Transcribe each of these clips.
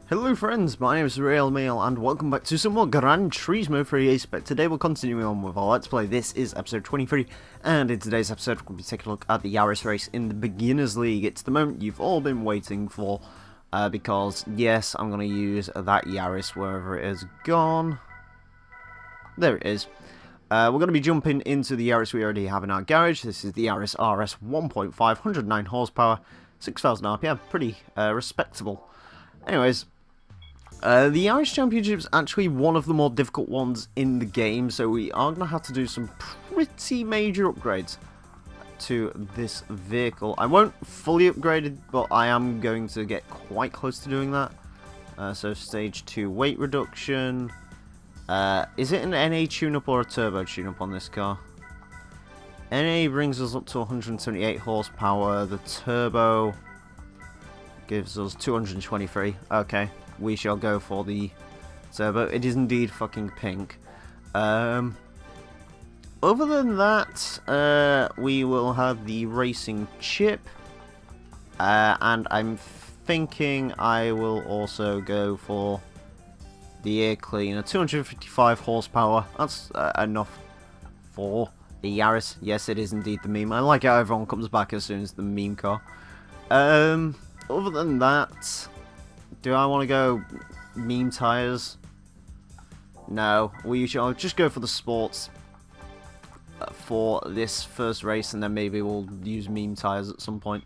Hello friends, my name is Emile and welcome back to some more Gran Turismo for A-Spec. Today we're continuing on with our Let's Play. This is episode 23, and in today's episode we'll be taking a look at the Yaris race in the Beginners League. It's the moment you've all been waiting for, because yes, I'm going to use that Yaris wherever it has gone. There it is. We're going to be jumping into the Yaris we already have in our garage. This is the Yaris RS 1.5, 109 horsepower, 6,000 RPM, pretty respectable. Anyways, the Yaris Championship is actually one of the more difficult ones in the game, so we are going to have to do some pretty major upgrades to this vehicle. I won't fully upgrade it, but I am going to get quite close to doing that. So stage 2 weight reduction. Is it an NA tune-up or a turbo tune-up on this car? NA brings us up to 178 horsepower, the turbo gives us 223, okay. We shall go for the turbo. It is indeed fucking pink. Other than that, we will have the racing chip. And I'm thinking I will also go for the air cleaner. 255 horsepower. That's enough for the Yaris. Yes, it is indeed the meme. I like how everyone comes back as soon as the meme car. Other than that, do I want to go meme tires? No, we shall just go for the sports for this first race, and then maybe we'll use meme tires at some point.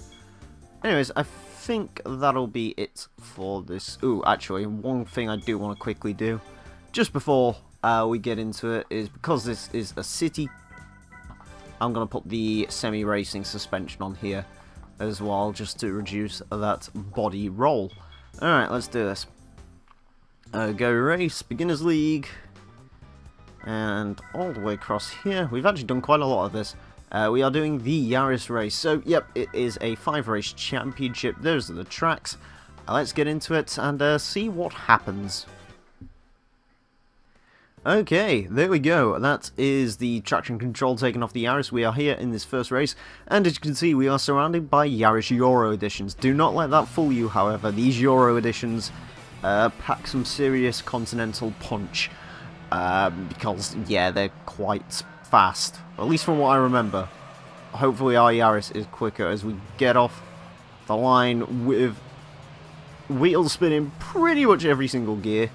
Anyways, I think that'll be it for this. Ooh, actually, one thing I do want to quickly do, just before we get into it, is because this is a city, I'm going to put the semi-racing suspension on here as well, just to reduce that body roll. Alright, let's do this. Go race, Beginners League, and all the way across here. We've actually done quite a lot of this. We are doing the Yaris race. So, yep, it is a 5-race championship. Those are the tracks. Let's get into it and see what happens. Okay, there we go. That is the traction control taken off the Yaris. We are here in this first race, and as you can see, we are surrounded by Yaris Euro editions. Do not let that fool you, however. These Euro editions pack some serious continental punch, because, yeah, they're quite fast, at least from what I remember. Hopefully our Yaris is quicker as we get off the line with wheels spinning pretty much every single gear.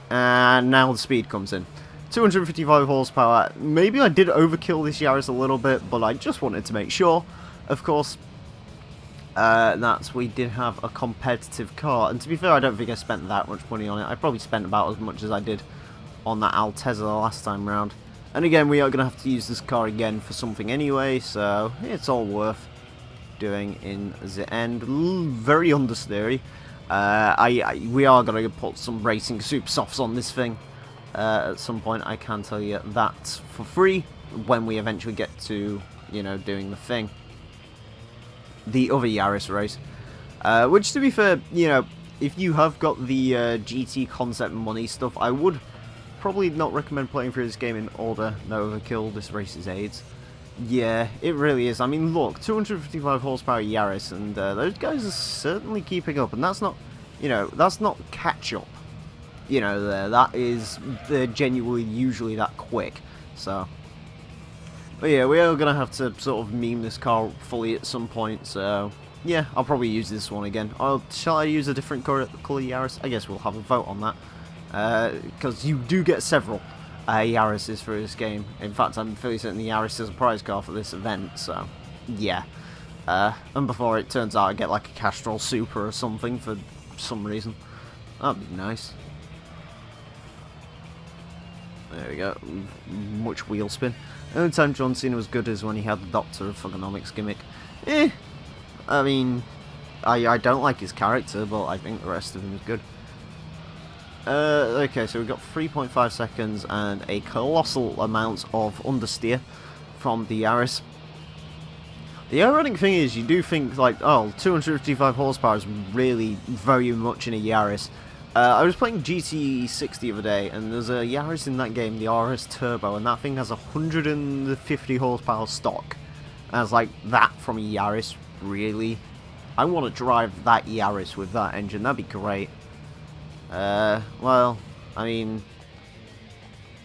And now the speed comes in. 255 horsepower. Maybe I did overkill this Yaris a little bit, but I just wanted to make sure. Of course, that we did have a competitive car. And to be fair, I don't think I spent that much money on it. I probably spent about as much as I did on that Altezza last time round. And again, we are going to have to use this car again for something anyway, so it's all worth doing in the end. Very understeery. We are going to put some racing super softs on this thing at some point. I can tell you that for free when we eventually get to, you know, doing the thing. The other Yaris race. Which, to be fair, you know, if you have got the GT concept money stuff, I would probably not recommend playing through this game in order. No overkill, this race is AIDS. Yeah, it really is. I mean, look, 255 horsepower Yaris, and those guys are certainly keeping up, and that's not, you know, that's not catch-up, you know, they're genuinely usually that quick, so. But yeah, we are going to have to sort of meme this car fully at some point, so, yeah, I'll probably use this one again. Shall I use a different colour Yaris? I guess we'll have a vote on that, because you do get several Yarises for this game. In fact, I'm fairly certain the Yaris is a prize car for this event, so yeah. And before it turns out I get like a Castrol Super or something for some reason. That'd be nice. There we go. Much wheel spin. The only time John Cena was good is when he had the Doctor of Thugonomics gimmick. I mean, I don't like his character, but I think the rest of him is good. Okay, so we've got 3.5 seconds and a colossal amount of understeer from the Yaris. The ironic thing is, you do think, like, oh, 255 horsepower is really very much in a Yaris. I was playing GT6 the other day, and there's a Yaris in that game, the RS Turbo, and that thing has 150 horsepower stock. And I was like, that from a Yaris? Really? I want to drive that Yaris with that engine, that'd be great. Well, I mean,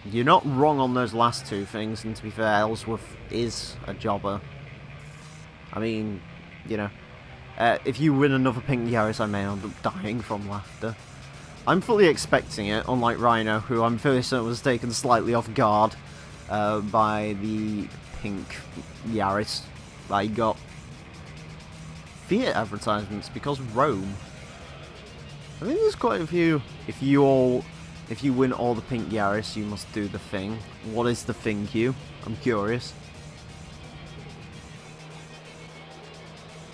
you're not wrong on those last two things, and to be fair, Ellsworth is a jobber. I mean, you know, if you win another pink Yaris, I may end up dying from laughter. I'm fully expecting it, unlike Rhino, who I'm fairly certain was taken slightly off guard by the pink Yaris that he got. Fiat advertisements, because Rome. I think there's quite a few. If you win all the pink Yaris, you must do the thing. What is the thing, Hugh? I'm curious.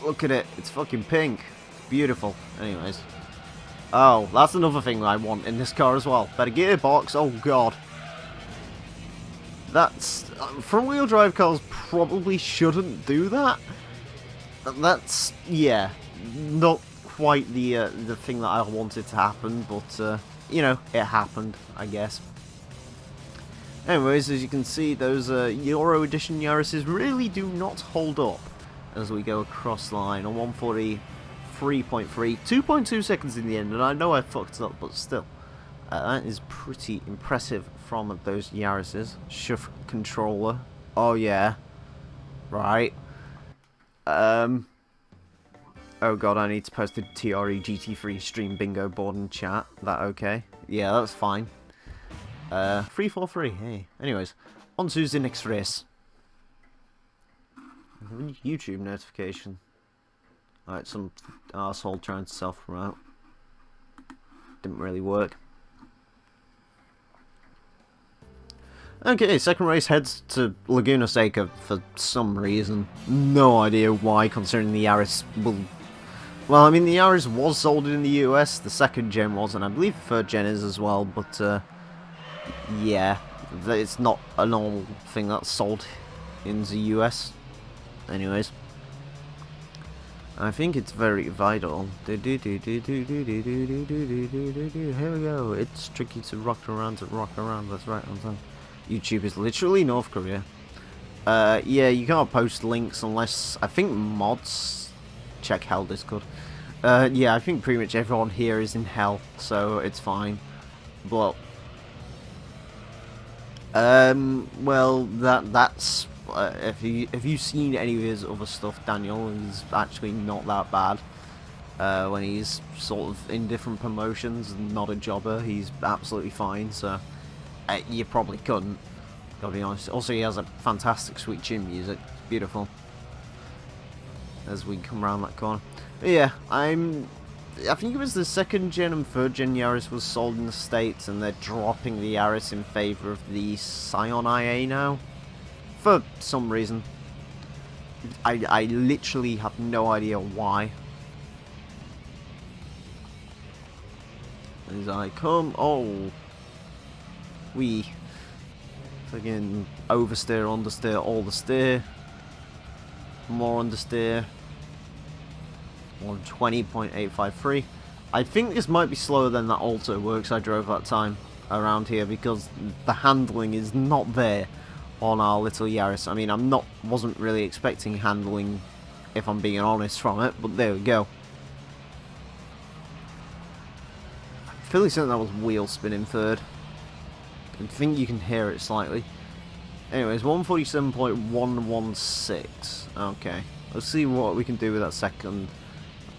Look at it. It's fucking pink. It's beautiful. Anyways. Oh, that's another thing that I want in this car as well. Better gearbox. Oh, God. That's... front-wheel drive cars probably shouldn't do that. That's... yeah. Not quite the thing that I wanted to happen, but, you know, it happened, I guess. Anyways, as you can see, those Euro Edition Yarises really do not hold up as we go across the line on 143.3, 2.2 seconds in the end, and I know I fucked up, but still, that is pretty impressive from those Yarises. Shift controller, oh yeah, right. Oh god, I need to post a TRE GT3 stream bingo board in chat. That okay? Yeah, that's fine. 343, hey. Anyways, on to the next race. YouTube notification. Alright, some arsehole trying to self-promote. Didn't really work. Okay, second race heads to Laguna Seca for some reason. No idea why, considering the Yaris will... well, I mean, the Yaris was sold in the US, the second gen was, and I believe the third gen is as well, but, yeah, it's not a normal thing that's sold in the US. Anyways, I think it's very vital. Here we go. It's tricky to rock around, that's right on time. YouTube is literally North Korea. Yeah, you can't post links unless, I think, mods check Hell Discord. Yeah, I think pretty much everyone here is in Hell, so it's fine. But well, that's if you've seen any of his other stuff, Daniel, he's actually not that bad. When he's sort of in different promotions and not a jobber, he's absolutely fine. So you probably couldn't, gotta be honest. Also, he has a fantastic sweet chin music. It's beautiful. As we come around that corner. But yeah, I think it was the second gen and third gen Yaris was sold in the States, and they're dropping the Yaris in favour of the Scion IA now. For some reason. I literally have no idea why. As I come, oh, we fucking oversteer, understeer, all the steer, more understeer. 120.853. I think this might be slower than that Alto Works I drove that time around here, because the handling is not there on our little Yaris. I mean, wasn't really expecting handling, if I'm being honest, from it, but there we go. I'm fairly certain that was wheel spinning third. I think you can hear it slightly. Anyways, 147.116. Okay, let's see what we can do with that second.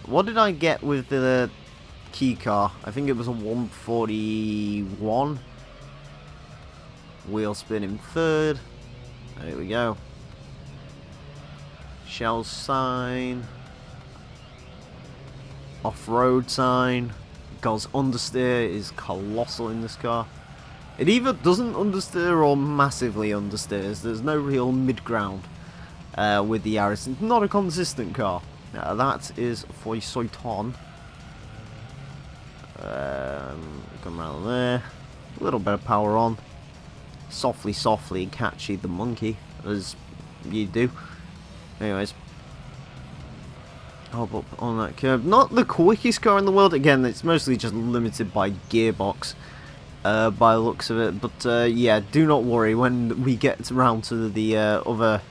What did I get with the key car? I think it was a 141. Wheel spin in third. There we go. Shell sign. Off-road sign. Because understeer is colossal in this car. It either doesn't understeer or massively understeers. There's no real mid-ground with the Yaris. It's not a consistent car. That is for Soiton. Come around there. A little bit of power on. Softly, softly, catchy the monkey, as you do. Anyways. Hop up on that curb. Not the quickest car in the world. Again, it's mostly just limited by gearbox, by the looks of it. But, yeah, do not worry when we get around to the other...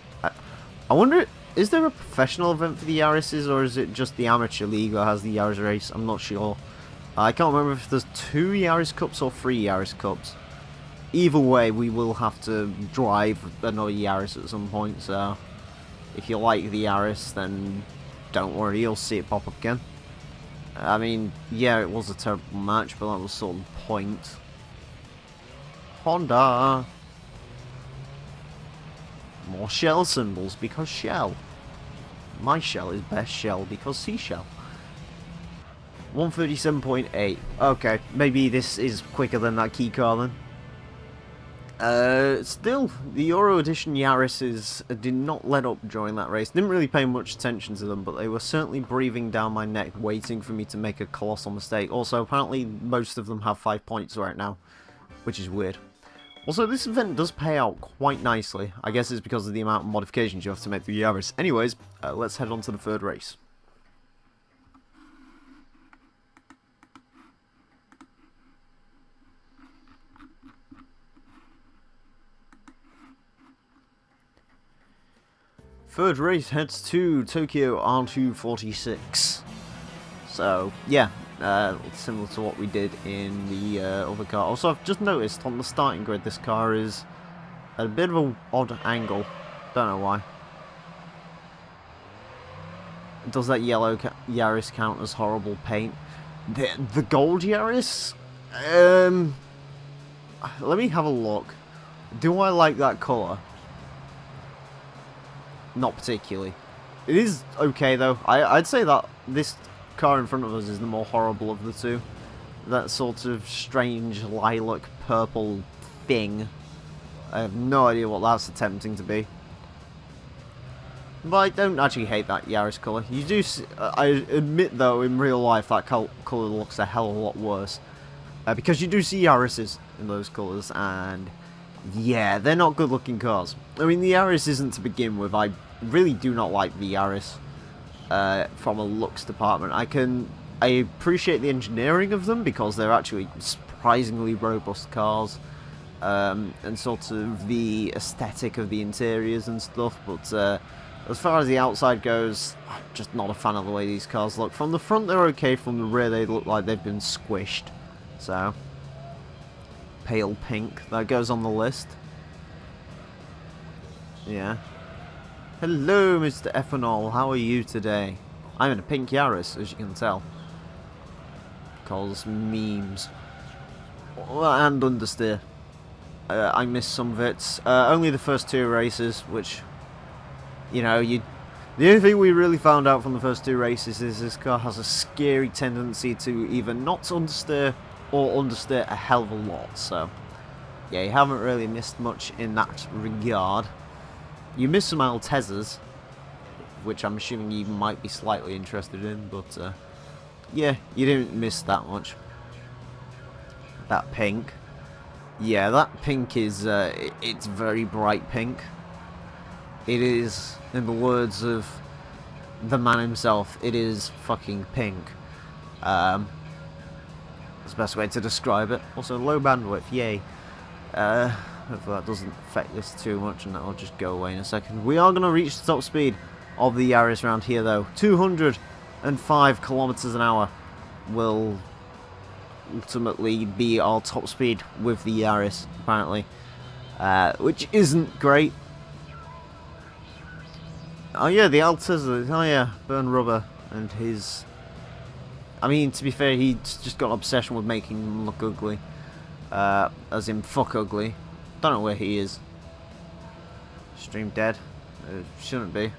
I wonder, is there a professional event for the Yarises, or is it just the amateur league that has the Yaris race? I'm not sure. I can't remember if there's 2 Yaris Cups or 3 Yaris Cups. Either way, we will have to drive another Yaris at some point, so if you like the Yaris, then don't worry, you'll see it pop up again. I mean, yeah, it was a terrible match, but that was sort of the point. Honda! More shell symbols, because shell. My shell is best shell, because seashell. 137.8. Okay, maybe this is quicker than that key car then. Still, the Euro Edition Yarises did not let up during that race. Didn't really pay much attention to them, but they were certainly breathing down my neck, waiting for me to make a colossal mistake. Also, apparently, most of them have 5 points right now, which is weird. Also, this event does pay out quite nicely. I guess it's because of the amount of modifications you have to make to the Yaris. Anyways, let's head on to the third race. Third race heads to Tokyo R246. So, yeah, similar to what we did in the other car. Also, I've just noticed on the starting grid this car is at a bit of an odd angle. Don't know why. Does that yellow Yaris count as horrible paint? The gold Yaris? Let me have a look. Do I like that colour? Not particularly. It is okay though. I'd say that this car in front of us is the more horrible of the two. That sort of strange lilac purple thing. I have no idea what that's attempting to be. But I don't actually hate that Yaris colour. You do. I admit though, in real life that colour looks a hell of a lot worse. Because you do see Yarises in those colours, and yeah, they're not good looking cars. I mean, the Yaris isn't to begin with. I really do not like the Yaris from a looks department. I appreciate the engineering of them because they're actually surprisingly robust cars, and sort of the aesthetic of the interiors and stuff, but as far as the outside goes, I'm just not a fan of the way these cars look. From the front they're okay, from the rear they look like they've been squished. So, pale pink, that goes on the list. Yeah. Hello, Mr. Ethanol. How are you today? I'm in a pink Yaris, as you can tell. Because memes. Well, and understeer. I missed some of it. Only the first 2 races, which, you know, the only thing we really found out from the first 2 races is this car has a scary tendency to either not understeer or understeer a hell of a lot. So, yeah, you haven't really missed much in that regard. You missed some Altezas, which I'm assuming you might be slightly interested in, but yeah, you didn't miss that much. That pink. Yeah, that pink is, it's very bright pink. It is, in the words of the man himself, it is fucking pink. That's the best way to describe it. Also, low bandwidth, yay. Hopefully that doesn't affect this too much, and that'll just go away in a second. We are going to reach the top speed of the Yaris around here, though. 205 kilometers an hour will ultimately be our top speed with the Yaris, apparently. Which isn't great. Oh yeah, the Altezza. Oh yeah, Burn Rubber and his... I mean, to be fair, he's just got an obsession with making them look ugly. As in fuck ugly. Don't know where he is. Stream dead. It shouldn't be.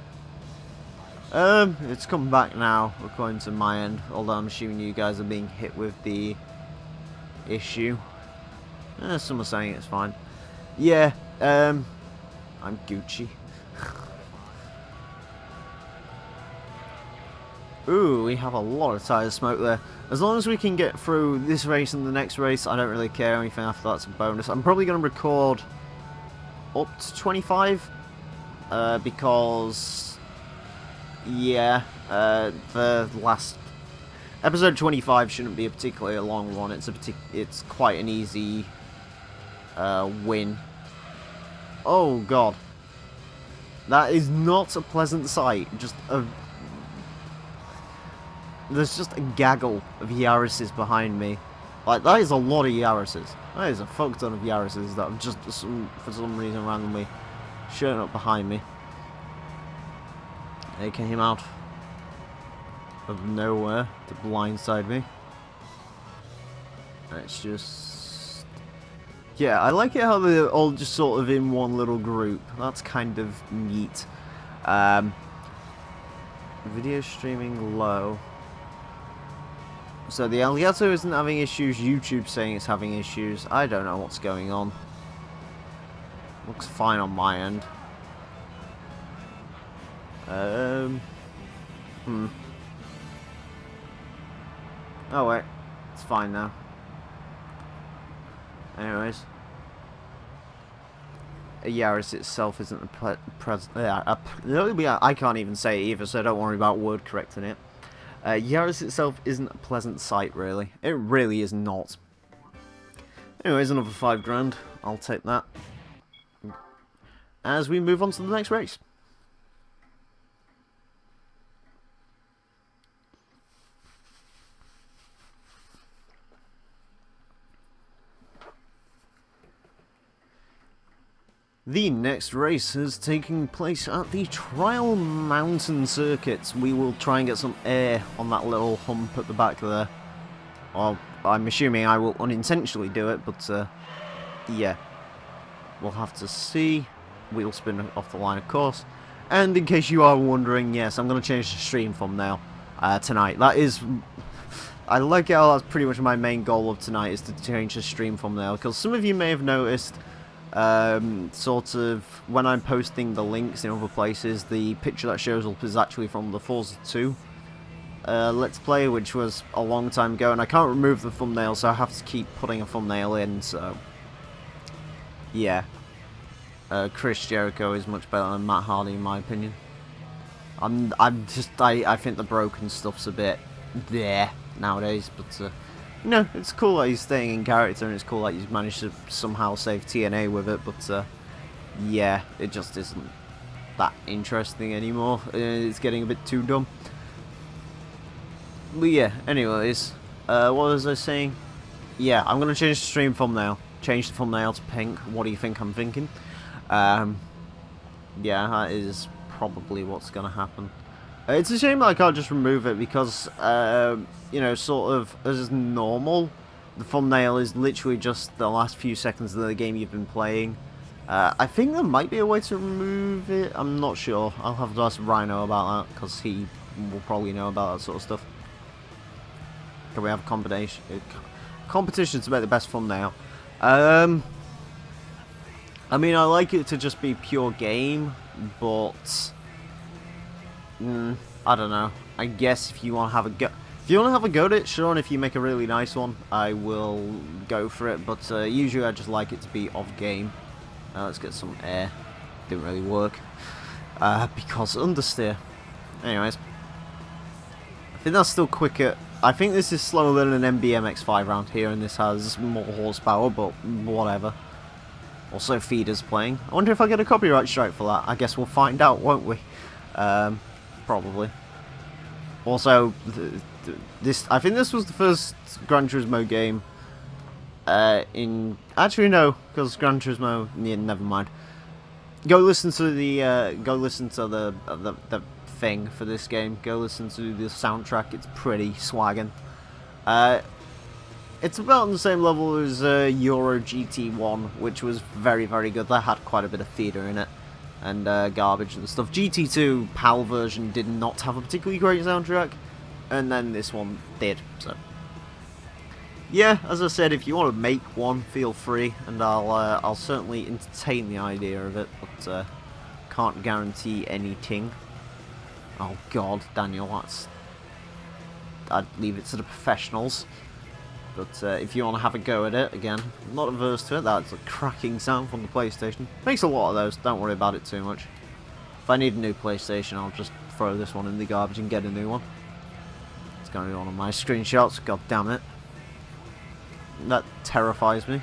It's come back now, according to my end. Although I'm assuming you guys are being hit with the issue. Some are saying it's fine. Yeah, I'm Gucci. Ooh, we have a lot of tyre smoke there. As long as we can get through this race and the next race, I don't really care. Anything after that's a bonus. I'm probably going to record up to 25. Because, yeah, the last... Episode 25 shouldn't be a particularly long one. It's quite an easy win. Oh, God. That is not a pleasant sight. Just a... there's just a gaggle of Yarises behind me. Like, that is a lot of Yarises. That is a fuck ton of Yarises that have just, for some reason, randomly shown up behind me. They came out of nowhere to blindside me. It's just... yeah, I like it how they're all just sort of in one little group. That's kind of neat. Video streaming low. So the Elgato isn't having issues, YouTube's saying it's having issues. I don't know what's going on. Looks fine on my end. Oh wait, it's fine now. Anyways. Yaris itself isn't a I can't even say it either, so don't worry about word correcting it. Yaris itself isn't a pleasant sight, really. It really is not. Anyways, another 5 grand. I'll take that. As we move on to the next race. The next race is taking place at the Trial Mountain Circuit. We will try and get some air on that little hump at the back there. Well, I'm assuming I will unintentionally do it, but yeah. We'll have to see. Wheel spin off the line, of course. And in case you are wondering, yes, I'm going to change the stream thumbnail tonight. That is... I like how that's pretty much my main goal of tonight, is to change the stream thumbnail. Because some of you may have noticed... sort of when I'm posting the links in other places, the picture that shows up is actually from the Forza 2 Let's Play, which was a long time ago, and I can't remove the thumbnail, so I have to keep putting a thumbnail in, so yeah. Chris Jericho is much better than Matt Hardy in my opinion. I think the broken stuff's a bit there nowadays, but no, it's cool that he's staying in character, and it's cool that he's managed to somehow save TNA with it, but yeah, it just isn't that interesting anymore. It's getting a bit too dumb. But yeah, anyways, what was I saying? Yeah, I'm going to change the stream thumbnail. Change the thumbnail to pink. What do you think I'm thinking? Yeah, that is probably what's going to happen. It's a shame that I can't just remove it because, you know, sort of as normal, the thumbnail is literally just the last few seconds of the game you've been playing. I think there might be a way to remove it. I'm not sure. I'll have to ask Rhino about that because he will probably know about that sort of stuff. Can we have a competition to make the best thumbnail? I mean, I like it to just be pure game, but I don't know. I guess if you want to have a go, at it, sure. And if you make a really nice one, I will go for it. But usually, I just like it to be off game. Let's get some air. Didn't really work because understeer. Anyways, I think that's still quicker. I think this is slower than an MBMX5 round here, and this has more horsepower, but whatever. Also, feeders playing. I wonder if I get a copyright strike for that. I guess we'll find out, won't we? Probably. Also, I think this was the first Gran Turismo game. Actually, no, because Gran Turismo. Yeah, never mind. Go listen to the thing for this game. Go listen to the soundtrack. It's pretty swaggin'. It's about on the same level as Euro GT1, which was very, very good. That had quite a bit of theatre in it and garbage and stuff. GT2 PAL version did not have a particularly great soundtrack, and then this one did. So yeah, as I said, if you want to make one, feel free, and I'll certainly entertain the idea of it, but can't guarantee anything. Oh God, Daniel, I'd leave it to the professionals. But if you want to have a go at it, again, I'm not averse to it. That's a cracking sound from the PlayStation. Makes a lot of those, don't worry about it too much. If I need a new PlayStation, I'll just throw this one in the garbage and get a new one. It's going to be one of my screenshots, god damn it. That terrifies me.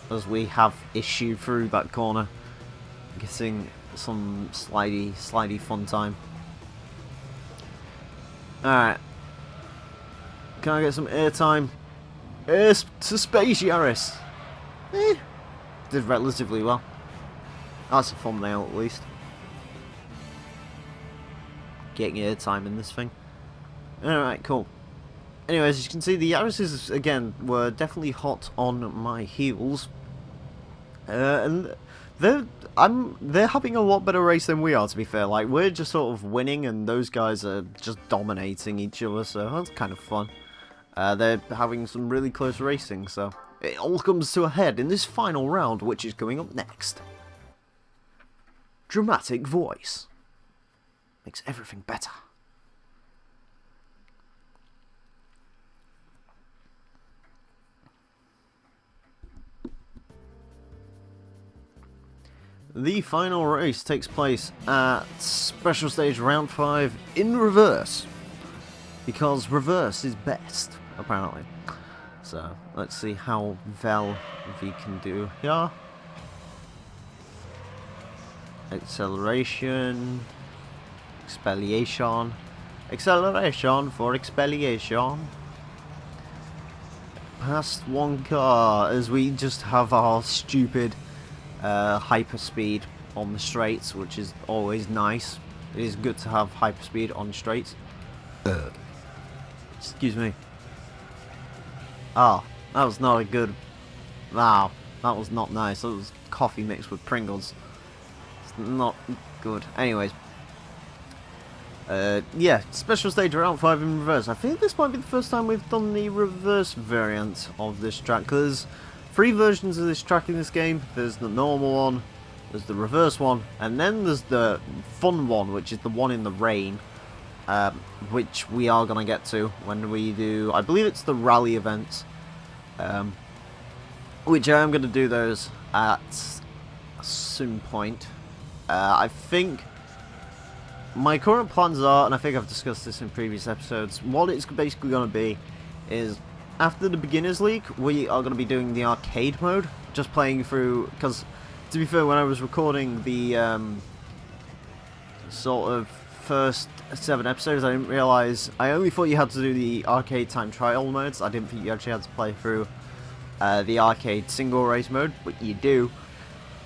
As we have issued through that corner, getting some slidey fun time. Alright. Can I get some airtime? Air to space, Yaris. Did relatively well. That's a thumbnail at least. Getting airtime in this thing. Alright, cool. Anyways, as you can see, the Yarises, again, were definitely hot on my heels. And they're having a lot better race than we are, to be fair. Like, we're just sort of winning, and those guys are just dominating each other, so that's kind of fun. They're having some really close racing, so it all comes to a head in this final round, which is coming up next. Dramatic voice makes everything better. The final race takes place at Special Stage Round 5 in reverse. Because reverse is best, apparently. So, let's see how well we can do here. Acceleration. Expelliation. Acceleration for expelliation. Past one car as we just have our stupid hyperspeed on the straights, which is always nice. It is good to have hyperspeed on straights. Excuse me. Oh, that was not a good... Wow, that was not nice. That was coffee mixed with Pringles. It's not good. Anyways. Yeah, Special Stage Round 5 in reverse. I think this might be the first time we've done the reverse variant of this track, because 3 versions of this track in this game. There's the normal one, there's the reverse one, and then there's the fun one, which is the one in the rain, which we are going to get to when we do, I believe it's the rally events, which I am going to do those at some point. I think my current plans are, and I think I've discussed this in previous episodes, what it's basically going to be is, after the Beginners League, we are going to be doing the arcade mode, just playing through, because, to be fair, when I was recording the sort of first 7 episodes, I didn't realise, I only thought you had to do the arcade time trial modes. I didn't think you actually had to play through the arcade single race mode, but you do.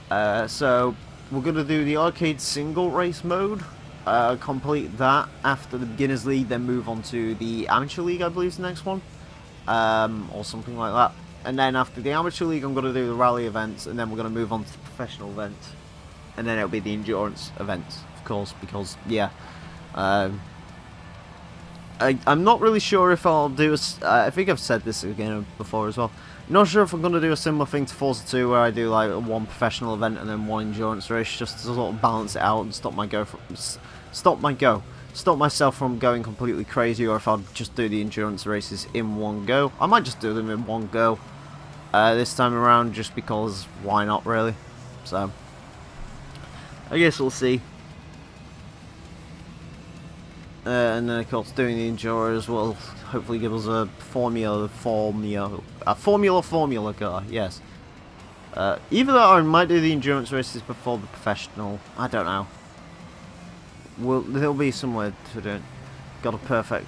So we're going to do the arcade single race mode, complete that after the Beginners League, then move on to the Amateur League, I believe is the next one. Or something like that. And then after the Amateur League, I'm going to do the rally events, and then we're going to move on to the professional events. And then it'll be the endurance events, of course, because, yeah. I'm not really sure if I'll do I think I've said this again before as well. Not sure if I'm going to do a similar thing to Forza 2, where I do like 1 professional event and then 1 endurance race, just to sort of balance it out and stop myself from going completely crazy, or if I'll just do the endurance races in one go. I might just do them in one go this time around, just because why not, really? So I guess we'll see. And then of course doing the endurers will hopefully give us a formula car, yes. Either that or I might do the endurance races before the professional, I don't know. There'll be somewhere to do it. Got a perfect.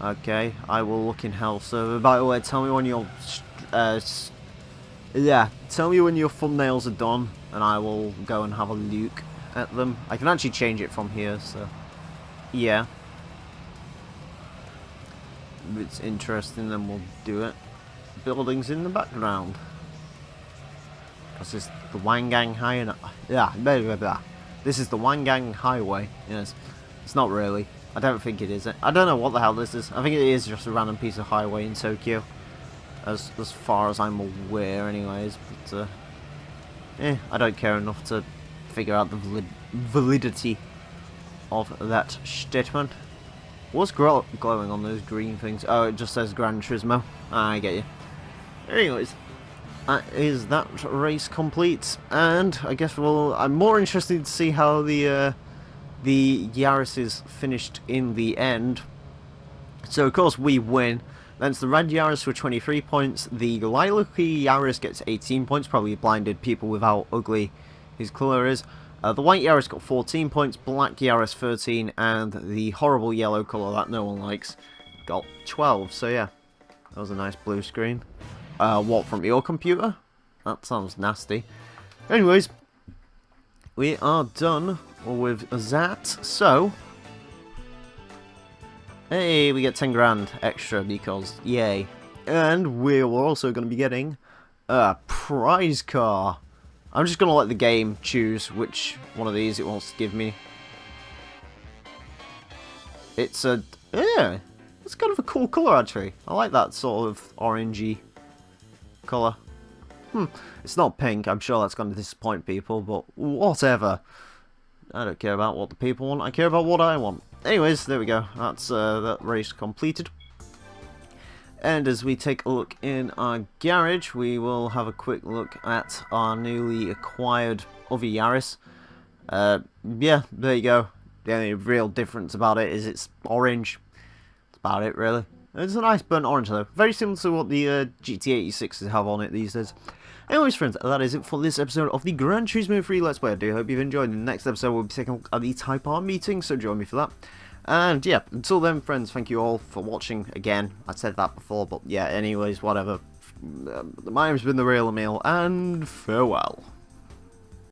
Okay, I will look in hell. So, by the way, tell me when your tell me when your thumbnails are done, and I will go and have a look at them. I can actually change it from here, so yeah. If it's interesting, then we'll do it. Buildings in the background. Because it's the Wangang Highway. Yeah, blah, blah, blah. This is the Wangang Highway. Yes. It's not really. I don't think it is. I don't know what the hell this is. I think it is just a random piece of highway in Tokyo. As far as I'm aware, anyways. But, I don't care enough to figure out the validity of that statement. What's glowing on those green things? Oh, it just says Gran Turismo. I get you. Anyways, that is that race complete, and I guess I'm more interested to see how the Yaris is finished in the end. So of course we win. Then it's the red Yaris for 23 points. The lilac Yaris gets 18 points. Probably blinded people with how ugly his colour is. The white Yaris got 14 points, black Yaris 13, and the horrible yellow colour that no one likes got 12. So yeah, that was a nice blue screen. What, from your computer? That sounds nasty. Anyways, we are done with that, so... Hey, we get 10 grand extra because, yay. And we're also going to be getting a prize car. I'm just going to let the game choose which one of these it wants to give me. It's a... yeah, it's kind of a cool colour actually. I like that sort of orangey colour. It's not pink, I'm sure that's going to disappoint people, but whatever. I don't care about what the people want, I care about what I want. Anyways, there we go, that's that race completed. And as we take a look in our garage, we will have a quick look at our newly acquired other Yaris. Yeah, there you go. The only real difference about it is it's orange. That's about it, really. It's a nice burnt orange, though. Very similar to what the GT86s have on it these days. Anyways, friends, that is it for this episode of the Gran Turismo 3 Let's Play. I do hope you've enjoyed. In the next episode, we'll be taking a look at the Type R meeting, so join me for that. And yeah, until then, friends, thank you all for watching again. I said that before, but yeah, anyways, whatever. My name's been the Real Emile, and farewell.